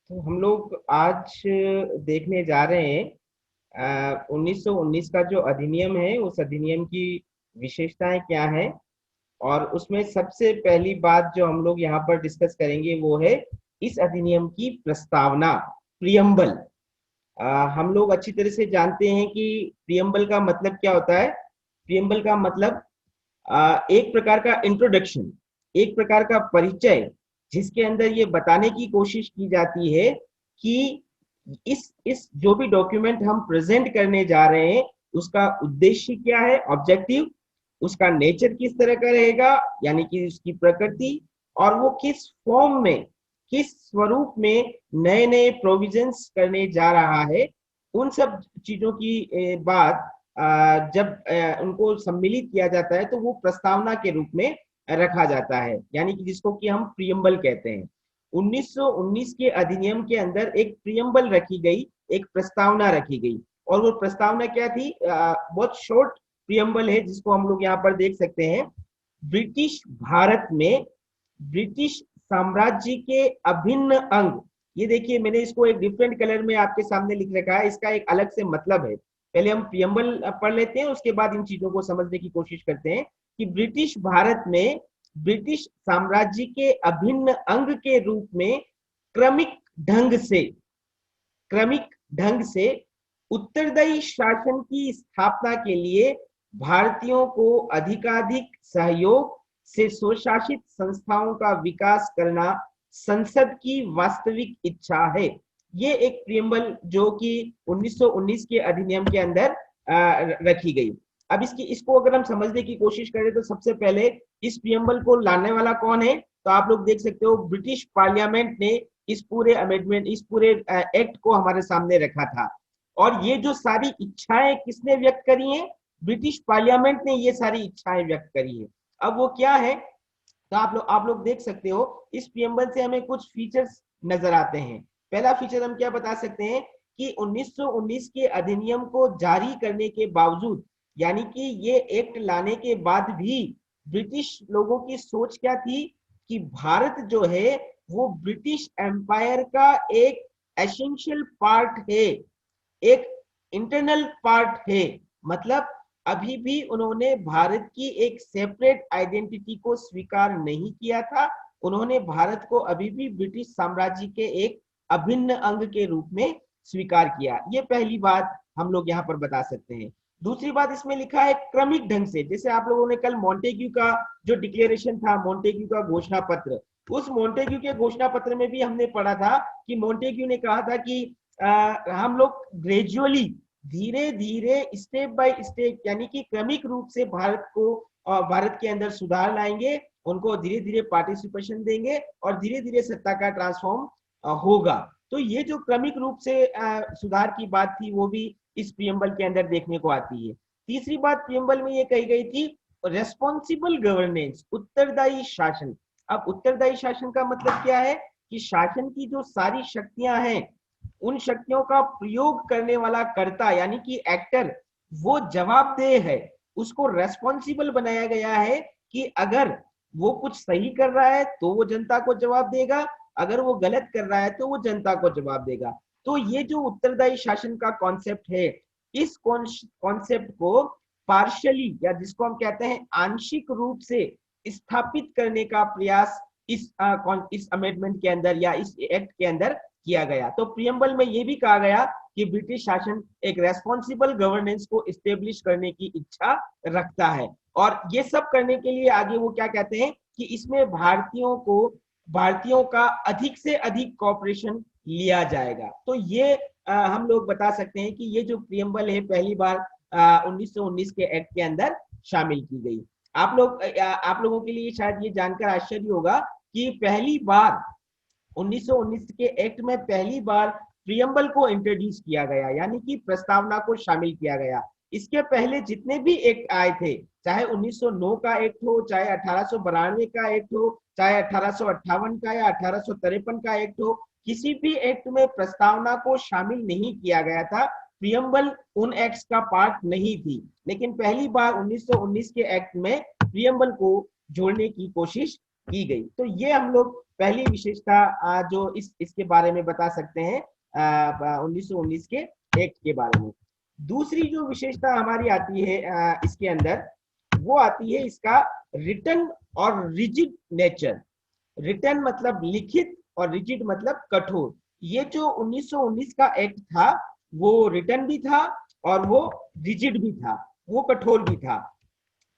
तो हम लोग आज देखने जा रहे हैं 1919 का जो अधिनियम है, उस अधिनियम की विशेषताएं क्या है। और उसमें सबसे पहली बात जो हम लोग यहाँ पर डिस्कस करेंगे वो है इस अधिनियम की प्रस्तावना, प्रियम्बल। हम लोग अच्छी तरह से जानते हैं कि प्रियम्बल का मतलब क्या होता है। प्रियम्बल का मतलब एक प्रकार का इंट्रोडक्शन, एक प्रकार का परिचय, जिसके अंदर ये बताने की कोशिश की जाती है कि इस जो भी डॉक्यूमेंट हम प्रेजेंट करने जा रहे हैं उसका उद्देश्य क्या है, ऑब्जेक्टिव, उसका नेचर किस तरह का रहेगा, यानी कि उसकी प्रकृति, और वो किस फॉर्म में, किस स्वरूप में नए नए प्रोविजंस करने जा रहा है। उन सब चीजों की बात जब उनको सम्मिलित किया जाता है तो वो प्रस्तावना के रूप में रखा जाता है, यानी कि जिसको कि हम प्रियम्बल कहते हैं। 1919 के अधिनियम के अंदर एक प्रियम्बल रखी गई, एक प्रस्तावना रखी गई। और वो प्रस्तावना क्या थी? बहुत शॉर्ट प्रियम्बल है, जिसको हम लोग यहाँ पर देख सकते हैं। ब्रिटिश भारत में ब्रिटिश साम्राज्य के अभिन्न अंग, ये देखिए मैंने इसको एक डिफरेंट कलर में आपके सामने लिख रखा है, इसका एक अलग से मतलब है। पहले हम प्रियम्बल पढ़ लेते हैं, उसके बाद इन चीजों को समझने की कोशिश करते हैं कि ब्रिटिश भारत में ब्रिटिश साम्राज्य के अभिन्न अंग के रूप में क्रमिक ढंग से क्रमिक ढंग से उत्तरदायी शासन की स्थापना के लिए भारतीयों को अधिकाधिक सहयोग से स्वशासित संस्थाओं का विकास करना संसद की वास्तविक इच्छा है। ये एक प्रियम्बल जो कि 1919 के अधिनियम के अंदर रखी गई। अब इसको अगर हम समझने की कोशिश करें तो सबसे पहले इस प्रियम्बल को लाने वाला कौन है? तो आप लोग देख सकते हो, ब्रिटिश पार्लियामेंट ने इस पूरे अमेंडमेंट, इस पूरे एक्ट को हमारे सामने रखा था। और ये जो सारी इच्छाएं किसने व्यक्त करी हैं? ब्रिटिश पार्लियामेंट ने ये सारी इच्छाएं व्यक्त करी है। अब वो क्या है? तो आप लोग देख सकते हो, इस प्रियम्बल से हमें कुछ फीचर्स नजर आते हैं। पहला फीचर हम क्या बता सकते हैं कि 1919 के अधिनियम को जारी करने के बावजूद, यानी कि ये एक्ट लाने के बाद भी ब्रिटिश लोगों की सोच क्या थी कि भारत जो है वो ब्रिटिश एम्पायर का एक एसेंशियल पार्ट है, एक इंटरनल पार्ट है। मतलब अभी भी उन्होंने भारत की एक सेपरेट आइडेंटिटी को स्वीकार नहीं किया था। उन्होंने भारत को अभी भी ब्रिटिश साम्राज्य के एक अभिन्न अंग के रूप में स्वीकार किया। ये पहली बात हम लोग यहाँ पर बता सकते हैं। दूसरी बात इसमें लिखा है क्रमिक ढंग से। जैसे आप लोगों ने कल मॉन्टेग्यू का जो डिक्लेरेशन था, मॉन्टेग्यू का घोषणा पत्र, उस मॉन्टेग्यू के घोषणा पत्र में भी हमने पढ़ा था कि मॉन्टेग्यू ने कहा था कि हम लोग ग्रेजुअली, धीरे धीरे, स्टेप बाय स्टेप, यानी कि क्रमिक रूप से भारत के अंदर सुधार लाएंगे, उनको धीरे धीरे पार्टिसिपेशन देंगे और धीरे धीरे सत्ता का ट्रांसफॉर्म होगा। तो ये जो क्रमिक रूप से सुधार की बात थी वो भी इस प्रियम्बल के अंदर देखने को आती है। तीसरी बात प्रियम्बल में ये कही गई थी, रेस्पॉन्सिबल गवर्नेंस, उत्तरदायी शासन। अब उत्तरदायी शासन का मतलब क्या है कि शासन की जो सारी शक्तियां हैं, उन शक्तियों का प्रयोग करने वाला कर्ता, यानी कि एक्टर, वो जवाबदेह है। उसको रेस्पॉन्सिबल बनाया गया है कि अगर वो कुछ सही कर रहा है तो वो जनता को जवाब देगा, अगर वो गलत कर रहा है तो वो जनता को जवाब देगा। तो ये जो उत्तरदायी शासन का कॉन्सेप्ट है, इस कॉन्सेप्ट को पार्शियली, या जिसको हम कहते हैं आंशिक रूप से स्थापित करने का प्रयास इस अमेंडमेंट के अंदर या इस एक्ट के अंदर किया गया। तो प्रियम्बल में यह भी कहा गया कि ब्रिटिश शासन एक रेस्पॉन्सिबल गवर्नेंस को इस्टेब्लिश करने की इच्छा रखता है। और ये सब करने के लिए आगे वो क्या कहते हैं कि इसमें भारतीयों का अधिक से अधिक कॉपरेशन लिया जाएगा। तो ये हम लोग बता सकते हैं कि ये जो प्रियम्बल है पहली बार 1919 के एक्ट के अंदर शामिल की गई। आप लोगों के लिए शायद ये जानकर आश्चर्य होगा कि पहली बार 1919 के एक्ट में पहली बार प्रियम्बल को इंट्रोड्यूस किया गया, यानी कि प्रस्तावना को शामिल किया गया। इसके पहले जितने भी एक्ट आए थे, चाहे 1909 का एक्ट हो, चाहे 1892 का एक्ट हो, चाहे 1858 का या 1853 का एक्ट हो, किसी भी एक्ट में प्रस्तावना को शामिल नहीं किया गया था। प्रियम्बल उन एक्ट्स का पार्ट नहीं थी, लेकिन पहली बार 1919 के एक्ट में प्रियम्बल को जोड़ने की कोशिश की गई। तो ये हम लोग पहली विशेषता जो इसके बारे में बता सकते हैं 1919 के एक्ट के बारे में। दूसरी जो विशेषता हमारी आती है इसके अंदर, वो आती है इसका रिटन और रिजिड नेचर। रिटन मतलब लिखित और रिजिड मतलब कठोर। ये जो 1919 का एक्ट था वो रिटन भी था और वो रिजिड भी था, वो कठोर भी था।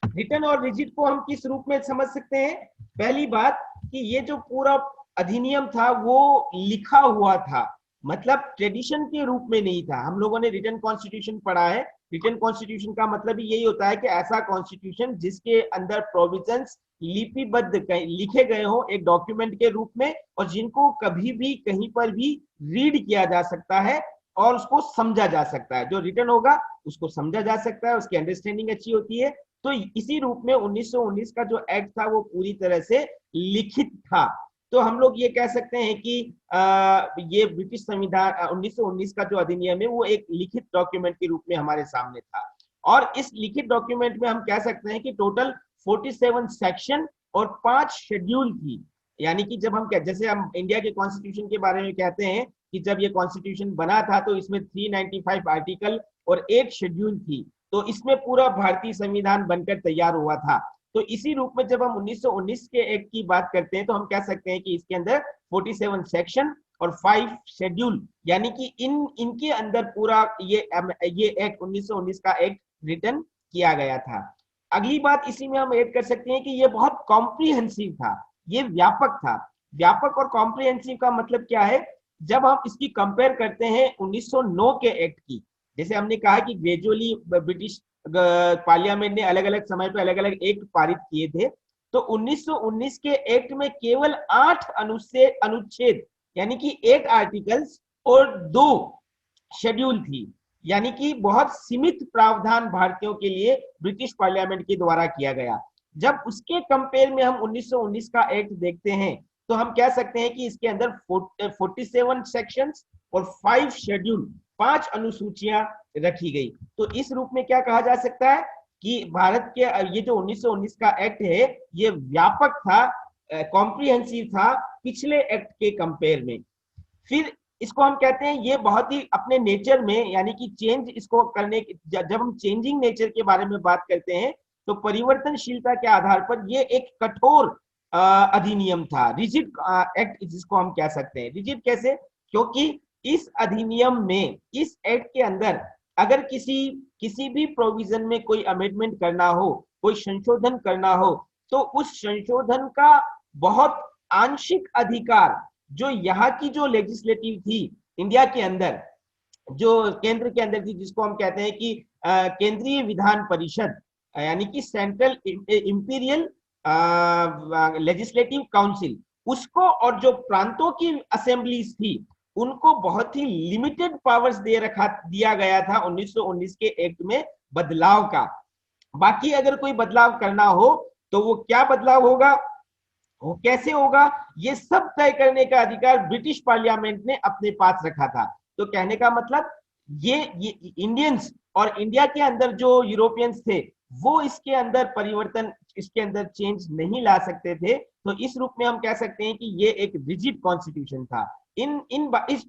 रिटन और रिजिड को हम किस रूप में समझ सकते हैं? पहली बात कि ये जो पूरा अधिनियम था वो लिखा हुआ था, मतलब ट्रेडिशन के रूप में नहीं था। हम लोगों ने रिटन कॉन्स्टिट्यूशन पढ़ा है। रिटन कॉन्स्टिट्यूशन का मतलब ही यही होता है कि ऐसा कॉन्स्टिट्यूशन जिसके अंदर प्रोविजंस लिपिबद्ध लिखे गए हो एक डॉक्यूमेंट के रूप में, और जिनको कभी भी कहीं पर भी रीड किया जा सकता है और उसको समझा जा सकता है। जो रिटन होगा उसको समझा जा सकता है, उसकी अंडरस्टैंडिंग अच्छी होती है। तो इसी रूप में 1919 का जो एक्ट था वो पूरी तरह से लिखित था। तो हम लोग ये कह सकते हैं कि ये ब्रिटिश संविधान 1919 का जो अधिनियम है वो एक लिखित डॉक्यूमेंट के रूप में हमारे सामने था। और इस लिखित डॉक्यूमेंट में हम कह सकते हैं कि टोटल 47 सेक्शन और 5 शेड्यूल थी। यानी कि जब हम जैसे हम इंडिया के कॉन्स्टिट्यूशन के बारे में कहते हैं कि जब ये कॉन्स्टिट्यूशन बना था तो इसमें 395 आर्टिकल और 8 शेड्यूल थी। तो इसमें पूरा भारतीय संविधान बनकर तैयार हुआ था। तो इसी रूप में जब हम 1919 के एक्ट की बात करते हैं तो हम कह सकते हैं कि इसके अंदर 47 सेक्शन और 5 शेड्यूल, यानी कि इनके अंदर पूरा ये एक्ट 1919 का एक्ट रिटन किया गया था। अगली बात इसी में हम ऐड कर सकते हैं कि ये बहुत कॉम्प्रिहेंसिव था, ये व्यापक था। व्यापक और कॉम्प्रिहेंसिव का मतलब क्या है? जब हम इसकी कंपेयर करते हैं 1909 के एक्ट की, जैसे हमने कहा कि ग्रेजुअली ब्रिटिश पार्लियामेंट ने अलग अलग समय पर अलग अलग एक्ट पारित किए थे, तो 1919 के एक्ट में केवल 8 अनुच्छेद यानी कि 8 आर्टिकल्स और 2 शेड्यूल थी। यानी कि बहुत सीमित प्रावधान भारतीयों के लिए ब्रिटिश पार्लियामेंट के द्वारा किया गया। जब उसके कंपेयर में हम 1919 का एक्ट देखते हैं तो हम कह सकते हैं कि इसके अंदर 47 सेक्शंस और 5 शेड्यूल, 5 अनुसूचियां रखी गई। तो इस रूप में क्या कहा जा सकता है कि भारत के ये जो 1919 का एक्ट है ये व्यापक था, कॉम्प्रिहेंसिव था पिछले एक्ट के कंपेयर में। फिर इसको हम कहते हैं ये बहुत ही अपने नेचर में, यानी कि चेंज इसको करने, जब हम चेंजिंग नेचर के बारे में बात करते हैं तो परिवर्तनशीलता के आधार पर ये एक कठोर अधिनियम था, रिजिड एक्ट जिसको हम कह सकते हैं। रिजिड कैसे? क्योंकि इस अधिनियम में, इस एक्ट के अंदर अगर किसी भी प्रोविजन में कोई अमेंडमेंट करना हो, कोई संशोधन करना हो, तो उस संशोधन का बहुत आंशिक अधिकार जो यहाँ की जो लेजिस्लेटिव थी इंडिया के अंदर, जो केंद्र के अंदर थी, जिसको हम कहते हैं कि केंद्रीय विधान परिषद, यानी कि सेंट्रल इंपीरियल लेजिस्लेटिव काउंसिल, उसको और जो प्रांतों की असेंबलीज थी उनको बहुत ही लिमिटेड पावर्स दिया गया था 1919 के एक्ट में बदलाव का। बाकी अगर कोई बदलाव करना हो तो वो क्या बदलाव होगा, वो कैसे होगा, ये सब तय करने का अधिकार ब्रिटिश पार्लियामेंट ने अपने पास रखा था। तो कहने का मतलब ये इंडियंस और इंडिया के अंदर जो यूरोपियंस थे वो इसके अंदर परिवर्तन, इसके अंदर चेंज नहीं ला सकते थे। तो इस रूप में हम कह सकते हैं कि ये एक रिजिड कॉन्स्टिट्यूशन था। इस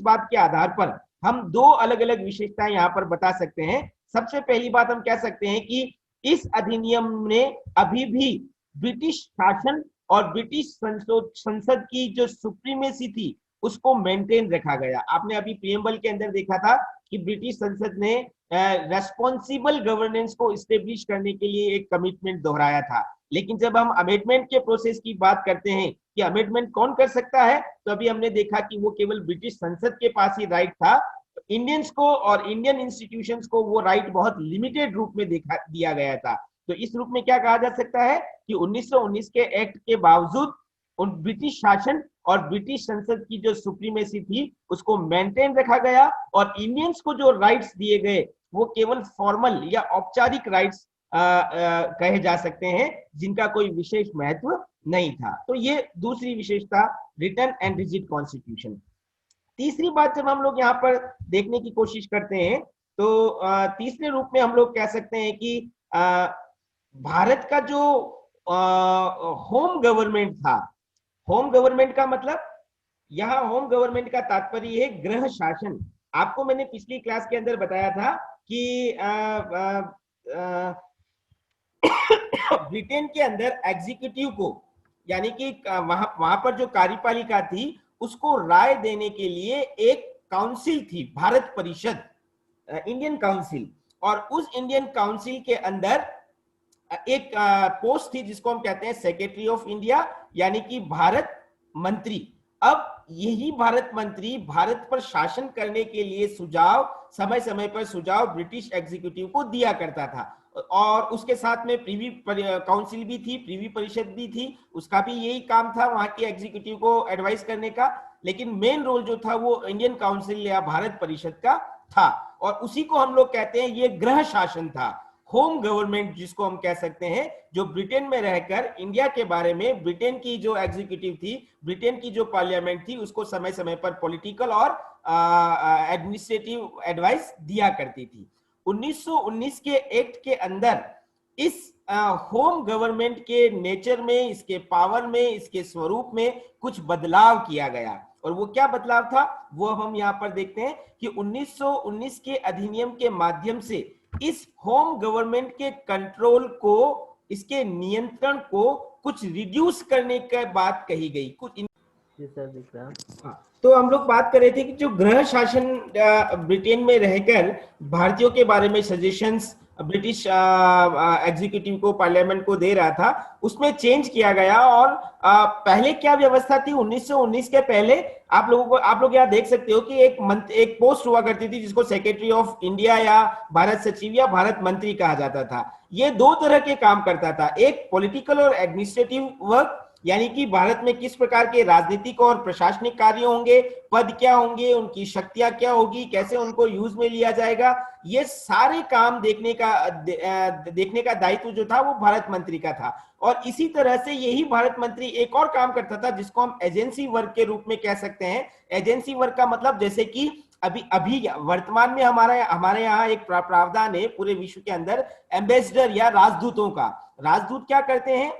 बात के आधार पर हम दो अलग अलग विशेषताएं यहाँ पर बता सकते हैं। सबसे पहली बात हम कह सकते हैं कि इस अधिनियम ने अभी भी ब्रिटिश शासन और ब्रिटिश संसद की जो सुप्रीमेसी थी उसको मेंटेन रखा गया। आपने अभी प्रीएम्बल के अंदर देखा था कि ब्रिटिश संसद ने रेस्पॉन्सिबल गवर्नेंस को इस्टेब्लिश करने के लिए एक कमिटमेंट दोहराया था। लेकिन जब हम अमेंडमेंट के प्रोसेस की बात करते हैं कि अमेंडमेंट कौन कर सकता है, तो अभी हमने देखा कि वो केवल ब्रिटिश संसद के पास ही राइट था। इंडियंस को और इंडियन इंस्टीट्यूशंस को वो राइट बहुत लिमिटेड रूप में दिया गया था। तो इस रूप में क्या कहा जा सकता है कि 1919 के एक्ट के बावजूद उन ब्रिटिश शासन और ब्रिटिश संसद की जो सुप्रीमेसी थी उसको मेंटेन रखा गया, और इंडियंस को जो राइट्स दिए गए वो केवल फॉर्मल या औपचारिक राइट्स कहे जा सकते हैं, जिनका कोई विशेष महत्व नहीं था। तो ये दूसरी विशेषता, रिटन एंड रिजिड कॉन्स्टिट्यूशन। तीसरी बात जब हम लोग यहाँ पर देखने की कोशिश करते हैं तो तीसरे रूप में हम लोग कह सकते हैं कि भारत का जो होम गवर्नमेंट था। होम गवर्नमेंट का मतलब, यहाँ होम गवर्नमेंट का तात्पर्य है गृह शासन। आपको मैंने पिछली क्लास के अंदर बताया था कि ब्रिटेन के अंदर एग्जीक्यूटिव को, यानी कि वहां वहां पर जो कार्यपालिका थी उसको राय देने के लिए एक काउंसिल थी, भारत परिषद, इंडियन काउंसिल। और उस इंडियन काउंसिल के अंदर एक पोस्ट थी जिसको हम कहते हैं सेक्रेटरी ऑफ इंडिया, यानी कि भारत मंत्री। अब यही भारत मंत्री भारत पर शासन करने के लिए सुझाव, समय समय पर सुझाव ब्रिटिश एग्जीक्यूटिव को दिया करता था। और उसके साथ में प्रीवी काउंसिल भी थी, प्रीवी परिषद भी थी, उसका भी यही काम था वहां के एग्जीक्यूटिव को एडवाइस करने का। लेकिन मेन रोल जो था वो इंडियन काउंसिल या भारत परिषद का था, और उसी को हम लोग कहते हैं ये गृह शासन था, होम गवर्नमेंट जिसको हम कह सकते हैं, जो ब्रिटेन में रहकर इंडिया के बारे में ब्रिटेन की जो एग्जीक्यूटिव थी, ब्रिटेन की जो पार्लियामेंट थी, उसको समय समय पर पॉलिटिकल और एडमिनिस्ट्रेटिव एडवाइस दिया करती थी। 1919 के एक्ट के अंदर इस होम गवर्नमेंट के नेचर में, इसके पावर में, इसके स्वरूप में कुछ बदलाव किया गया। और वो क्या बदलाव था वो हम यहाँ पर देखते हैं कि 1919 के अधिनियम के माध्यम से इस होम गवर्नमेंट के कंट्रोल को, इसके नियंत्रण को कुछ रिड्यूस करने की बात कही गई। कुछ सर दिख रहा। तो हम लोग बात कर रहे थे कि जो गृह शासन ब्रिटेन में रहकर भारतीयों के बारे में सजेशंस ब्रिटिश एग्जीक्यूटिव को, पार्लियामेंट को दे रहा था, उसमें चेंज किया गया। और पहले क्या व्यवस्था थी 1919 के पहले, आप लोग यहाँ देख सकते हो कि एक पोस्ट हुआ करती थी जिसको सेक्रेटरी ऑफ इंडिया या भारत सचिव या भारत मंत्री कहा जाता था। ये दो तरह के काम करता था, एक पॉलिटिकल और एडमिनिस्ट्रेटिव वर्क, यानी कि भारत में किस प्रकार के राजनीतिक और प्रशासनिक कार्य होंगे, पद क्या होंगे, उनकी शक्तियां क्या होगी, कैसे उनको यूज में लिया जाएगा, ये सारे काम देखने का दायित्व जो था वो भारत मंत्री का था। और इसी तरह से यही भारत मंत्री एक और काम करता था जिसको हम एजेंसी वर्क के रूप में कह सकते हैं। एजेंसी वर्क का मतलब, जैसे कि अभी वर्तमान में हमारे यहाँ एक प्रावधान है पूरे विश्व के अंदर एम्बेसडर या राजदूतों का। राजदूत क्या करते हैं,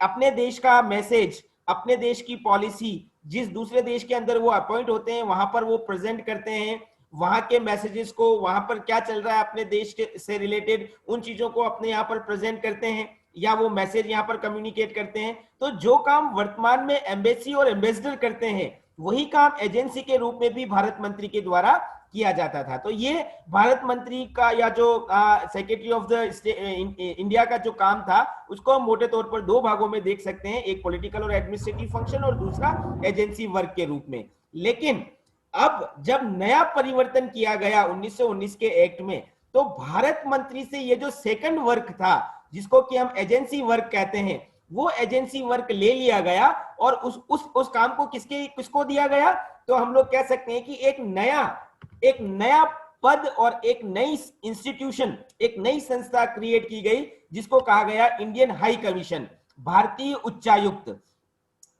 अपने देश का मैसेज, अपने देश की पॉलिसी जिस दूसरे देश के अंदर वो अपॉइंट होते हैं वहां पर वो प्रेजेंट करते हैं, वहां के मैसेजेस को, वहां पर क्या चल रहा है अपने देश से रिलेटेड उन चीजों को अपने यहाँ पर प्रेजेंट करते हैं, या वो मैसेज यहाँ पर कम्युनिकेट करते हैं। तो जो काम वर्तमान में एम्बेसी और एम्बेसडर करते हैं, वही काम एजेंसी के रूप में भी भारत मंत्री के द्वारा किया जाता था। तो ये भारत मंत्री का या जो सेक्रेटरी ऑफ द इंडिया का जो काम था, उसको हम मोटे तौर पर दो भागों में देख सकते हैं, एक पॉलिटिकल और एडमिनिस्ट्रेटिव फंक्शन और दूसरा एजेंसी वर्क के रूप में। लेकिन अब जब नया परिवर्तन किया गया 1919 के एक्ट में, तो भारत मंत्री से ये जो सेकंड वर्क था जिसको कि हम एजेंसी वर्क कहते हैं, वो एजेंसी वर्क ले लिया गया। और उस काम को किसको दिया गया, तो हम लोग कह सकते हैं कि एक नया पद और एक नई इंस्टीट्यूशन, एक नई संस्था क्रिएट की गई जिसको कहा गया इंडियन हाई कमीशन, भारतीय उच्चायुक्त।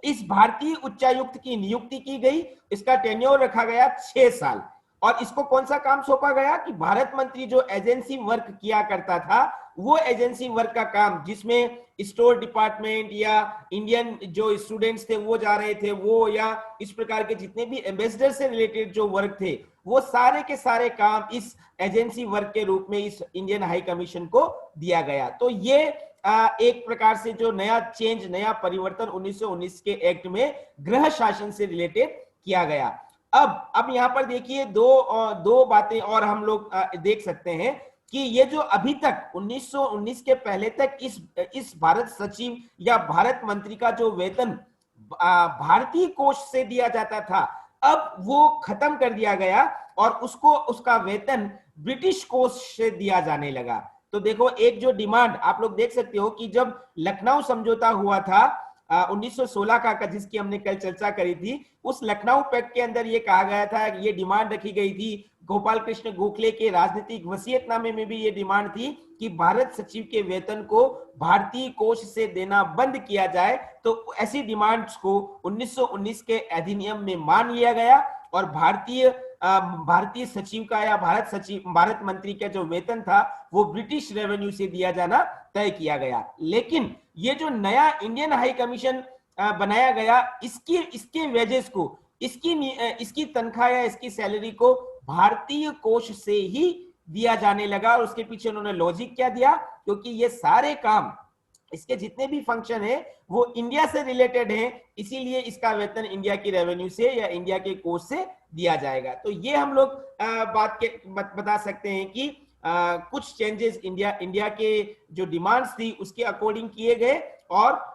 इस भारतीय उच्चायुक्त की नियुक्ति की गई, इसका टेन्योर रखा गया 6 साल। और इसको कौन सा काम सौंपा गया कि भारत मंत्री जो एजेंसी वर्क किया करता था, वो एजेंसी वर्क का काम जिसमें स्टोर डिपार्टमेंट या इंडियन जो स्टूडेंट्स थे वो जा रहे थे, वो या इस प्रकार के जितने भी एम्बेसडर से रिलेटेड जो वर्क थे, वो सारे के सारे काम इस एजेंसी वर्क के रूप में इस इंडियन हाई कमीशन को दिया गया। तो ये एक प्रकार से जो नया चेंज, नया परिवर्तन 1919 के एक्ट में गृह शासन से रिलेटेड किया गया। अब यहां पर देखिए दो बातें और हम लोग देख सकते हैं कि ये जो अभी तक 1919 के पहले तक इस भारत सचिव या भारत मंत्री का जो वेतन भारतीय कोष से दिया जाता था, अब वो खत्म कर दिया गया और उसका वेतन ब्रिटिश कोष से दिया जाने लगा। तो देखो, एक जो डिमांड आप लोग देख सकते हो कि जब लखनऊ समझौता हुआ था 1916 का जिसकी हमने कल चर्चा करी थी, उस लखनऊ पैक्ट के अंदर ये कहा गया था, ये डिमांड रखी गई थी, गोपाल कृष्ण गोखले के राजनीतिक वसीयतनामे में भी ये डिमांड थी कि भारत सचिव के वेतन को भारतीय कोष से देना बंद किया जाए। तो ऐसी डिमांड्स को 1919 के अधिनियम में मान लिया गया और भारतीय सचिव का या भारत मंत्री का जो वेतन था वो ब्रिटिश रेवेन्यू से दिया जाना तय किया गया। लेकिन ये जो नया इंडियन हाई कमीशन बनाया गया, इसके वेजेस को, इसकी तनख्वाह या इसकी सैलरी को भारतीय कोष से ही दिया जाने लगा। और उसके पीछे उन्होंने लॉजिक क्या दिया, क्योंकि ये सारे काम, इसके जितने भी फंक्शन है वो इंडिया से रिलेटेड हैं, इसीलिए इसका वेतन इंडिया की रेवेन्यू से या इंडिया के कोष से दिया जाएगा। तो ये हम लोग बता सकते हैं कि कुछ चेंजेस इंडिया के जो डिमांड्स थी उसके अकॉर्डिंग किए गए, और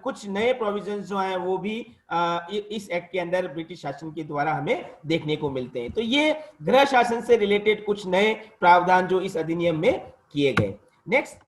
कुछ नए प्रोविजंस जो हैं वो भी इस एक्ट के अंदर ब्रिटिश शासन के द्वारा हमें देखने को मिलते हैं। तो ये गृह शासन से रिलेटेड कुछ नए प्रावधान जो इस अधिनियम में किए गए। नेक्स्ट